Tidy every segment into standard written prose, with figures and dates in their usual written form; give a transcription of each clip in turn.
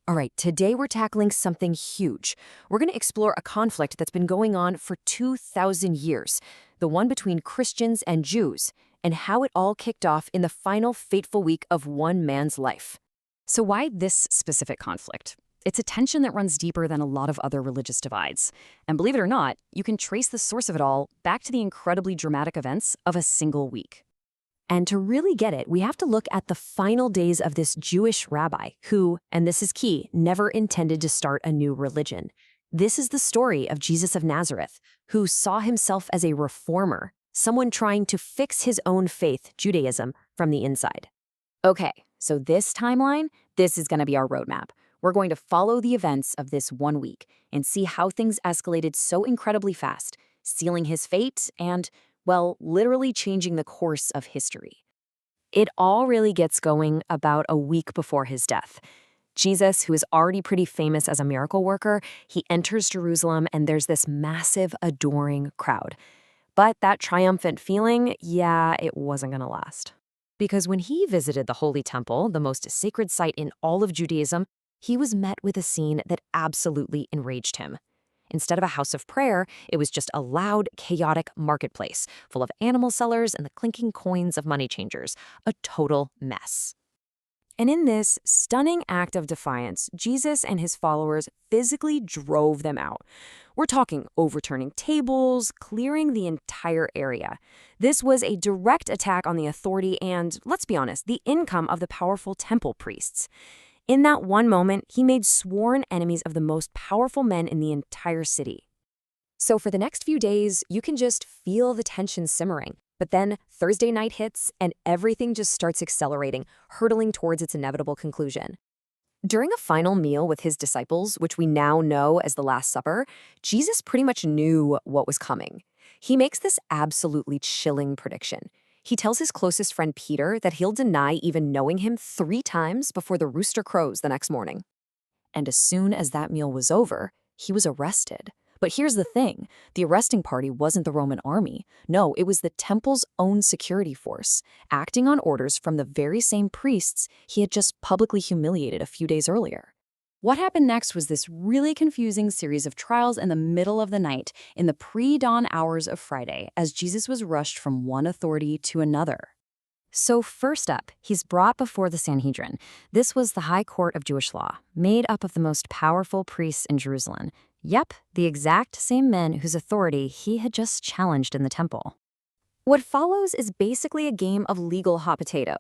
All right, today we're tackling something huge. We're going to explore a conflict that's been going on for 2,000 years, the one between Christians and Jews, and how it all kicked off in the final fateful week of one man's life. So why this specific conflict? It's a tension that runs deeper than a lot of other religious divides. And believe it or not, you can trace the source of it all back to the incredibly dramatic events of a single week. And to really get it, we have to look at the final days of this Jewish rabbi who, and this is key, never intended to start a new religion. This is the story of Jesus of Nazareth, who saw himself as a reformer, someone trying to fix his own faith, Judaism, from the inside. Okay, so this timeline, this is going to be our roadmap. We're going to follow the events of this 1 week and see how things escalated so incredibly fast, sealing his fate and, well, literally changing the course of history. It all really gets going about a week before his death. Jesus, who is already pretty famous as a miracle worker, he enters Jerusalem and there's this massive, adoring crowd. But that triumphant feeling, it wasn't going to last. Because when he visited the Holy Temple, the most sacred site in all of Judaism, he was met with a scene that absolutely enraged him. Instead of a house of prayer, it was just a loud, chaotic marketplace full of animal sellers and the clinking coins of money changers, a total mess. And in this stunning act of defiance, Jesus and his followers physically drove them out. We're talking overturning tables, clearing the entire area. This was a direct attack on the authority and, let's be honest, the income of the powerful temple priests. In that one moment, he made sworn enemies of the most powerful men in the entire city. So for the next few days, you can just feel the tension simmering. But then Thursday night hits and everything just starts accelerating, hurtling towards its inevitable conclusion. During a final meal with his disciples, which we now know as the Last Supper, Jesus pretty much knew what was coming. He makes this absolutely chilling prediction. He tells his closest friend Peter that he'll deny even knowing him 3 times before the rooster crows the next morning. And as soon as that meal was over, he was arrested. But here's the thing, the arresting party wasn't the Roman army. No, it was the temple's own security force, acting on orders from the very same priests he had just publicly humiliated a few days earlier. What happened next was this really confusing series of trials in the middle of the night, in the pre-dawn hours of Friday, as Jesus was rushed from one authority to another. So first up, he's brought before the Sanhedrin. This was the high court of Jewish law, made up of the most powerful priests in Jerusalem. Yep, the exact same men whose authority he had just challenged in the temple. What follows is basically a game of legal hot potato.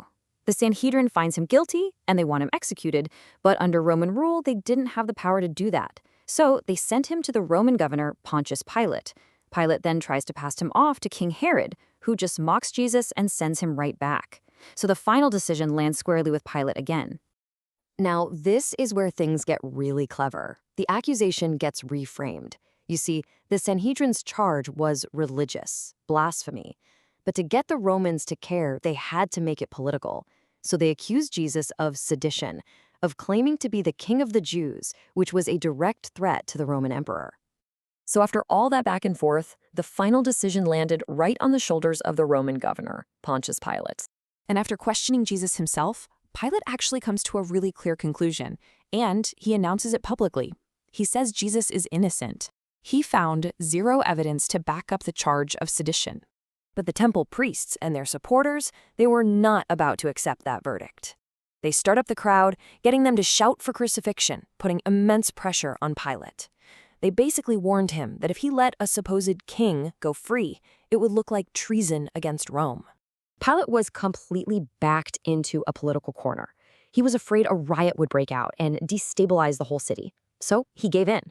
The Sanhedrin finds him guilty, and they want him executed, but under Roman rule, they didn't have the power to do that. So they sent him to the Roman governor, Pontius Pilate. Pilate then tries to pass him off to King Herod, who just mocks Jesus and sends him right back. So the final decision lands squarely with Pilate again. Now, this is where things get really clever. The accusation gets reframed. You see, the Sanhedrin's charge was religious, blasphemy. But to get the Romans to care, they had to make it political. So they accused Jesus of sedition, of claiming to be the king of the Jews, which was a direct threat to the Roman emperor. So after all that back and forth, the final decision landed right on the shoulders of the Roman governor, Pontius Pilate. And after questioning Jesus himself, Pilate actually comes to a really clear conclusion, and he announces it publicly. He says Jesus is innocent. He found 0 evidence to back up the charge of sedition. But the temple priests and their supporters, they were not about to accept that verdict. They stirred up the crowd, getting them to shout for crucifixion, putting immense pressure on Pilate. They basically warned him that if he let a supposed king go free, it would look like treason against Rome. Pilate was completely backed into a political corner. He was afraid a riot would break out and destabilize the whole city. So he gave in.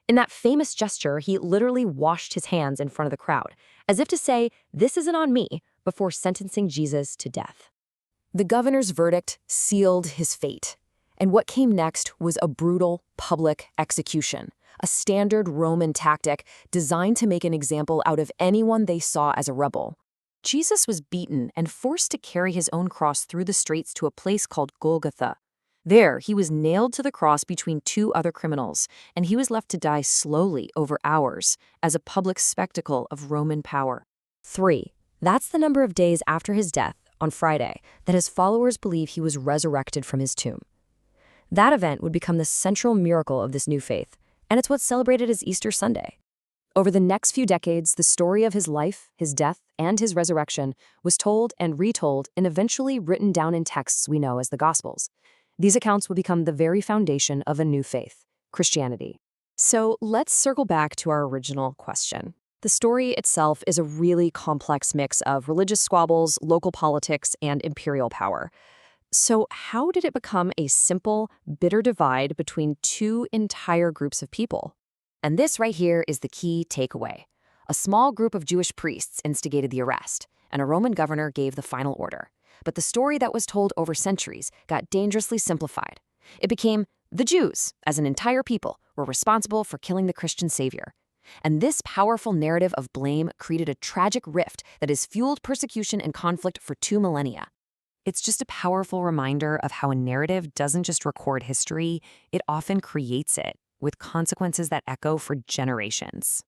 In that famous gesture, he literally washed his hands in front of the crowd, as if to say, "This isn't on me," before sentencing Jesus to death. The governor's verdict sealed his fate. And what came next was a brutal public execution, a standard Roman tactic designed to make an example out of anyone they saw as a rebel. Jesus was beaten and forced to carry his own cross through the streets to a place called Golgotha. There, he was nailed to the cross between 2 other criminals, and he was left to die slowly over hours as a public spectacle of Roman power. 3. That's the number of days after his death, on Friday, that his followers believe he was resurrected from his tomb. That event would become the central miracle of this new faith, and it's what's celebrated as Easter Sunday. Over the next few decades, the story of his life, his death, and his resurrection was told and retold and eventually written down in texts we know as the Gospels. These accounts will become the very foundation of a new faith, Christianity. So let's circle back to our original question. The story itself is a really complex mix of religious squabbles, local politics, and imperial power. So how did it become a simple, bitter divide between two entire groups of people? And this right here is the key takeaway. A small group of Jewish priests instigated the arrest, and a Roman governor gave the final order. But the story that was told over centuries got dangerously simplified. It became the Jews, as an entire people, were responsible for killing the Christian savior. And this powerful narrative of blame created a tragic rift that has fueled persecution and conflict for 2 millennia. It's just a powerful reminder of how a narrative doesn't just record history, it often creates it, with consequences that echo for generations.